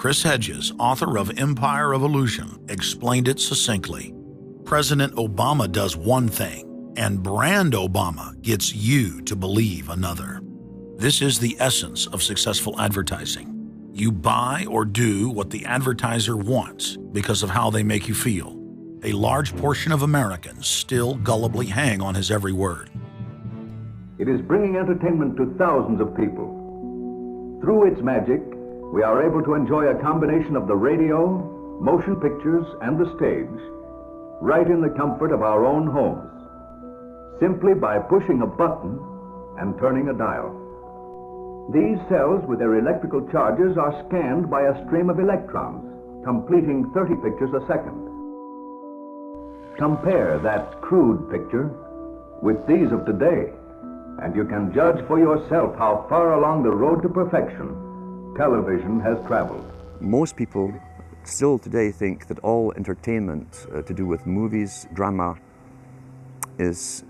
Chris Hedges, author of Empire of Illusion, explained it succinctly. President Obama does one thing, and brand Obama gets you to believe another. This is the essence of successful advertising. You buy or do what the advertiser wants because of how they make you feel. A large portion of Americans still gullibly hang on his every word. It is bringing entertainment to thousands of people. Through its magic, we are able to enjoy a combination of the radio, motion pictures, and the stage, right in the comfort of our own homes, simply by pushing a button and turning a dial. These cells with their electrical charges are scanned by a stream of electrons, completing 30 pictures a second. Compare that crude picture with these of today, and you can judge for yourself how far along the road to perfection television has traveled. Most people still today think that all entertainment to do with movies, drama, is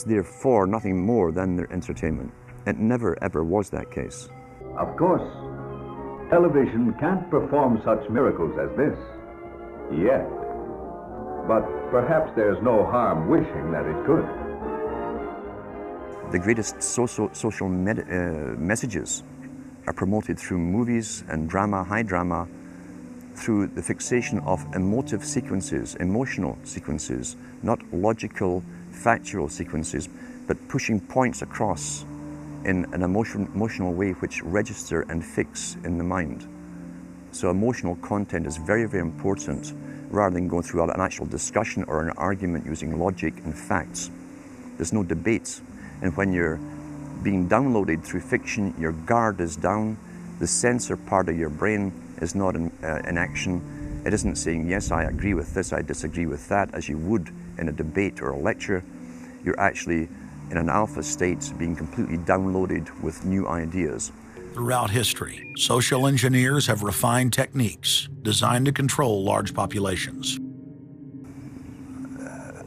therefore nothing more than their entertainment. It never ever was that case. Of course, television can't perform such miracles as this, yet. But perhaps there's no harm wishing that it could. The greatest social messages are promoted through movies and drama, high drama, through the fixation of emotive sequences, emotional sequences, not logical, factual sequences, but pushing points across in an emotional way which register and fix in the mind. So emotional content is very, very important, rather than going through an actual discussion or an argument using logic and facts. There's no debate. And when you're being downloaded through fiction, your guard is down, the censor part of your brain is not in action. It isn't saying, yes, I agree with this, I disagree with that, as you would in a debate or a lecture. You're actually in an alpha state, being completely downloaded with new ideas. Throughout history, social engineers have refined techniques designed to control large populations.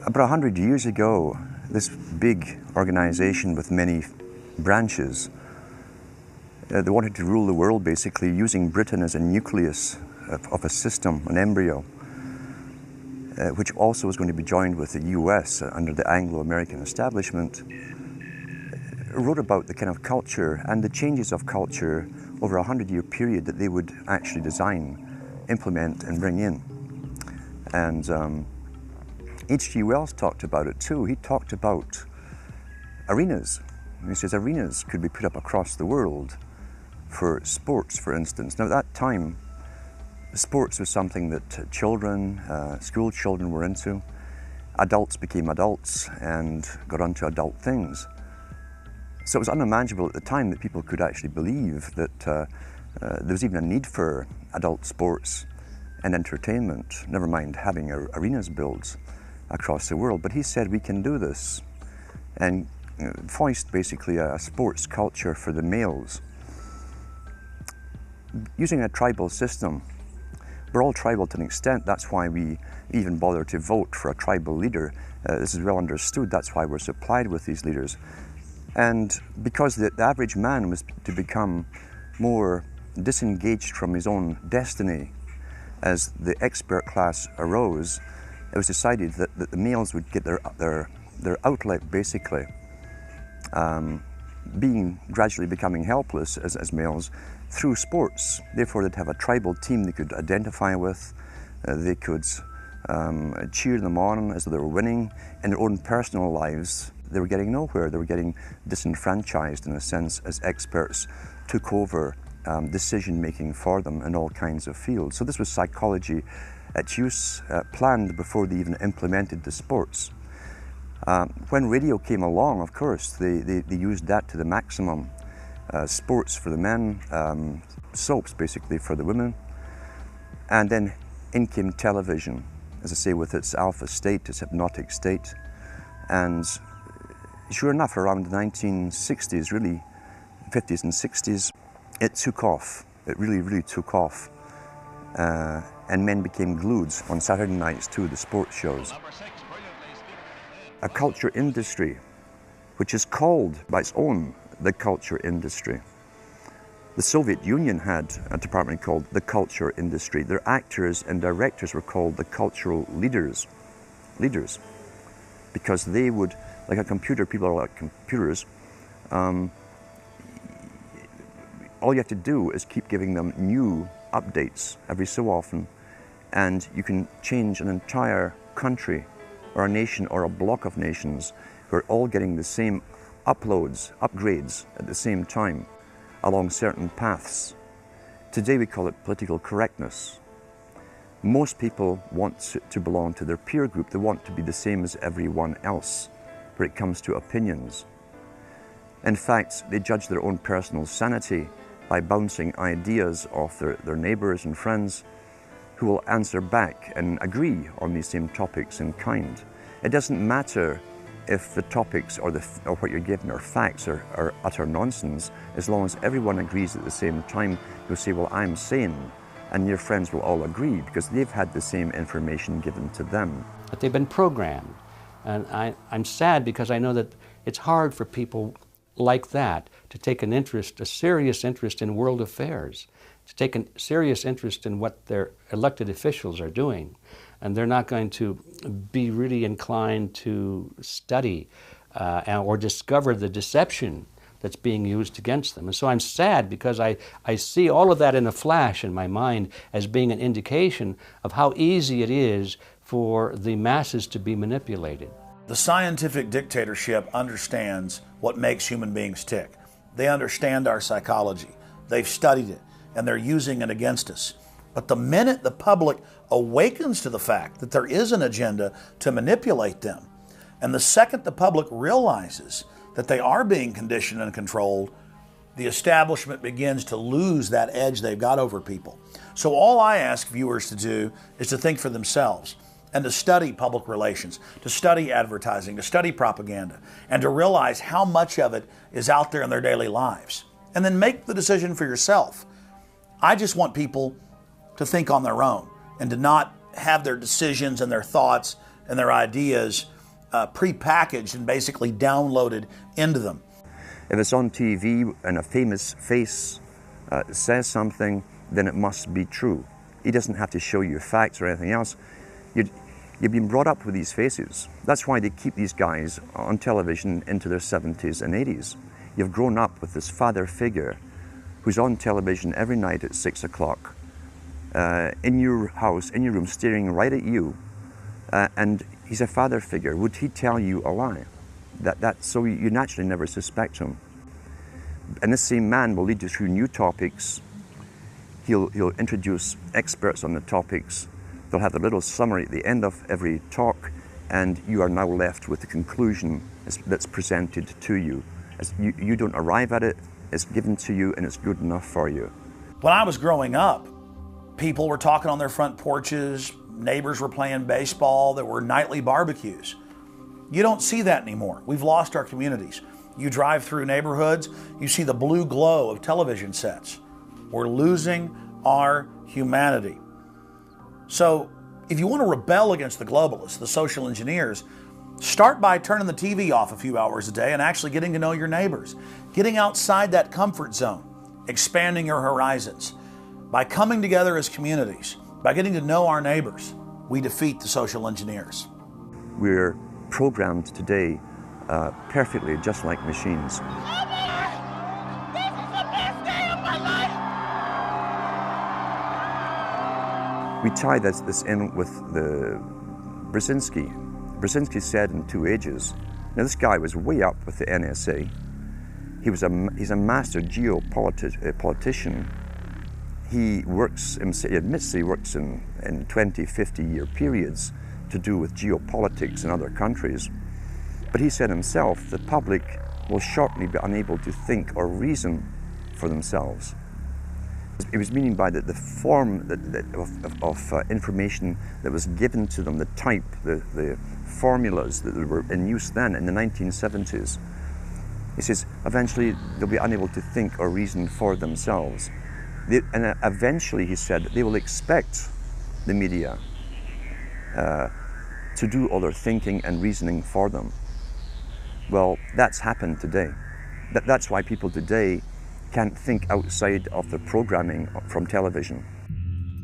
About 100 years ago, this big organization with many branches, they wanted to rule the world basically using Britain as a nucleus of a system, an embryo, which also was going to be joined with the US under the Anglo-American establishment, wrote about the kind of culture and the changes of culture over a 100-year period that they would actually design, implement, and bring in. And H.G. Wells talked about it too. He talked about arenas. He says arenas could be put up across the world for sports, for instance. Now at that time, sports was something that children, school children were into. Adults became adults and got onto adult things. So it was unimaginable at the time that people could actually believe that there was even a need for adult sports and entertainment, never mind having arenas built across the world. But he said we can do this and foist basically a sports culture for the males. Using a tribal system, we're all tribal to an extent, that's why we even bother to vote for a tribal leader. This is well understood, that's why we're supplied with these leaders. And because the average man was to become more disengaged from his own destiny as the expert class arose, it was decided that the males would get their outlet basically, gradually becoming helpless as males through sports. Therefore they'd have a tribal team they could identify with, they could cheer them on as they were winning. In their own personal lives, they were getting nowhere. They were getting disenfranchised in a sense as experts took over decision-making for them in all kinds of fields. So this was psychology at use, planned before they even implemented the sports. When radio came along, of course, they used that to the maximum. Sports for the men, soaps basically for the women. And then in came television, as I say, with its alpha state, its hypnotic state. And sure enough, around the 1960s, really, 50s and 60s, it took off. It really, really took off. And men became glued on Saturday nights to the sports shows. A culture industry, which is called by its own the culture industry, The Soviet Union had a department called the culture industry. Their actors and directors were called the cultural leaders, because they would, like a computer, people are like computers, all you have to do is keep giving them new updates every so often, and you can change an entire country or a nation or a block of nations who are all getting the same upgrades at the same time along certain paths. Today we call it political correctness. Most people want to belong to their peer group. They want to be the same as everyone else when it comes to opinions. In fact, they judge their own personal sanity by bouncing ideas off their neighbours and friends who will answer back and agree on these same topics in kind. It doesn't matter if the topics or what you're given are facts or utter nonsense, as long as everyone agrees at the same time. You'll say, well, I'm sane, and your friends will all agree because they've had the same information given to them. But they've been programmed, and I'm sad because I know that it's hard for people like that to take an interest, a serious interest in world affairs, to take a serious interest in what their elected officials are doing. And they're not going to be really inclined to study or discover the deception that's being used against them. And so I'm sad because I see all of that in a flash in my mind as being an indication of how easy it is for the masses to be manipulated. The scientific dictatorship understands what makes human beings tick. They understand our psychology. They've studied it, and they're using it against us. But the minute the public awakens to the fact that there is an agenda to manipulate them, and the second the public realizes that they are being conditioned and controlled, the establishment begins to lose that edge they've got over people. So all I ask viewers to do is to think for themselves and to study public relations, to study advertising, to study propaganda, and to realize how much of it is out there in their daily lives. And then make the decision for yourself. I just want people to think on their own and to not have their decisions and their thoughts and their ideas pre-packaged and basically downloaded into them. If it's on TV and a famous face says something, then it must be true. He doesn't have to show you facts or anything else. You've been brought up with these faces. That's why they keep these guys on television into their 70s and 80s. You've grown up with this father figure who's on television every night at 6 o'clock. In your house, in your room, staring right at you, and he's a father figure. Would he tell you a lie? So you naturally never suspect him. And this same man will lead you through new topics. He'll introduce experts on the topics. They'll have a little summary at the end of every talk, and you are now left with the conclusion that's presented to you. You don't arrive at it, it's given to you, and it's good enough for you. When I was growing up, people were talking on their front porches, neighbors were playing baseball, there were nightly barbecues. You don't see that anymore. We've lost our communities. You drive through neighborhoods, you see the blue glow of television sets. We're losing our humanity. So if you want to rebel against the globalists, the social engineers, start by turning the TV off a few hours a day and actually getting to know your neighbors, getting outside that comfort zone, expanding your horizons. By coming together as communities, by getting to know our neighbors, we defeat the social engineers. We're programmed today perfectly, just like machines. We tie this in with the Brzezinski. Brzezinski said in 2 Ages. Now this guy was way up with the NSA. He's a master geopolitician. He admits he works in 20, 50-year periods to do with geopolitics in other countries. But he said himself, the public will shortly be unable to think or reason for themselves. It was meaning by the form of information that was given to them, the type, the formulas that were in use then in the 1970s. He says, eventually they'll be unable to think or reason for themselves. And eventually, he said, they will expect the media to do all their thinking and reasoning for them. Well, that's happened today. That's why people today can't think outside of the programming from television.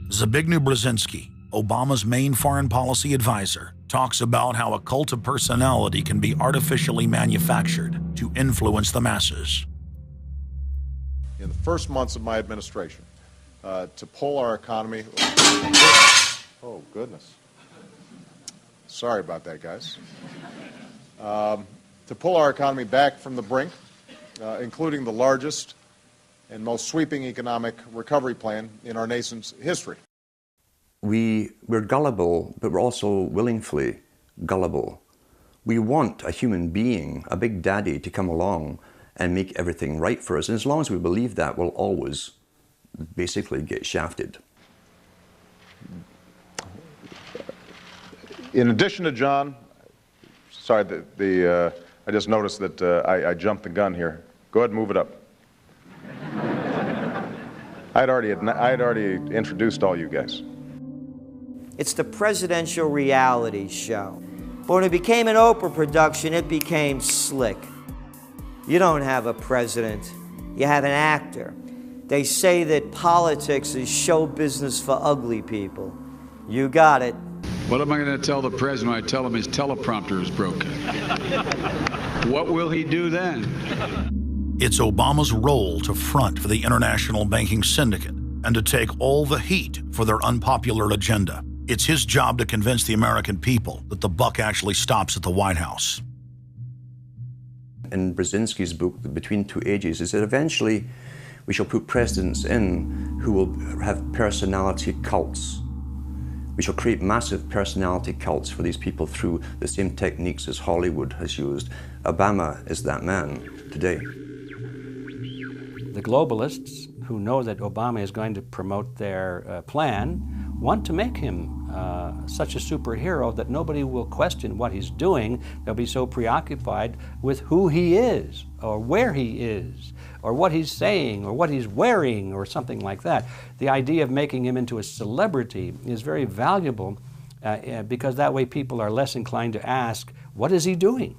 Zbigniew Brzezinski, Obama's main foreign policy advisor, talks about how a cult of personality can be artificially manufactured to influence the masses. In the first months of my administration, to pull our economy... Oh, goodness. Sorry about that, guys. To pull our economy back from the brink, including the largest and most sweeping economic recovery plan in our nation's history. We're gullible, but we're also willingly gullible. We want a human being, a big daddy, to come along and make everything right for us. And as long as we believe that, we'll always basically get shafted. In addition to John, sorry, I just noticed that I jumped the gun here. Go ahead and move it up. I had already introduced all you guys. It's the presidential reality show. But when it became an Oprah production, it became slick. You don't have a president, you have an actor. They say that politics is show business for ugly people. You got it. What am I going to tell the president when I tell him his teleprompter is broken? What will he do then? It's Obama's role to front for the international banking syndicate and to take all the heat for their unpopular agenda. It's his job to convince the American people that the buck actually stops at the White House. In Brzezinski's book, Between Two Ages, is that eventually we shall put presidents in who will have personality cults. We shall create massive personality cults for these people through the same techniques as Hollywood has used. Obama is that man today. The globalists, who know that Obama is going to promote their plan, want to make him such a superhero that nobody will question what he's doing. They'll be so preoccupied with who he is, or where he is, or what he's saying, or what he's wearing, or something like that. The idea of making him into a celebrity is very valuable because that way people are less inclined to ask, what is he doing?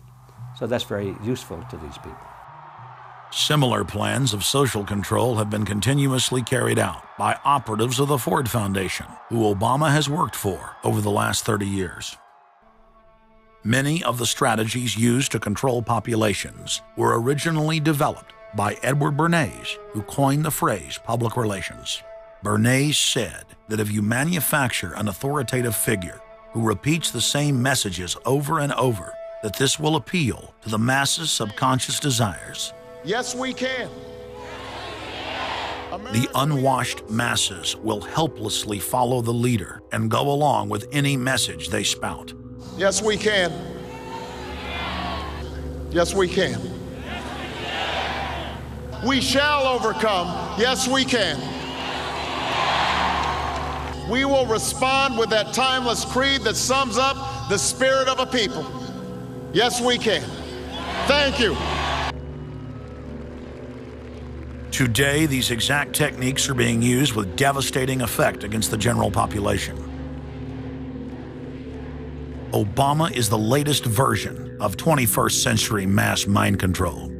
So that's very useful to these people. Similar plans of social control have been continuously carried out by operatives of the Ford Foundation, who Obama has worked for over the last 30 years. Many of the strategies used to control populations were originally developed by Edward Bernays, who coined the phrase public relations. Bernays said that if you manufacture an authoritative figure who repeats the same messages over and over, that this will appeal to the masses' subconscious desires. Yes, we can. The unwashed masses will helplessly follow the leader and go along with any message they spout. Yes, we can. Yes, we can. We shall overcome. Yes, we can. We will respond with that timeless creed that sums up the spirit of a people. Yes, we can. Thank you. Today, these exact techniques are being used with devastating effect against the general population. Obama is the latest version of 21st century mass mind control.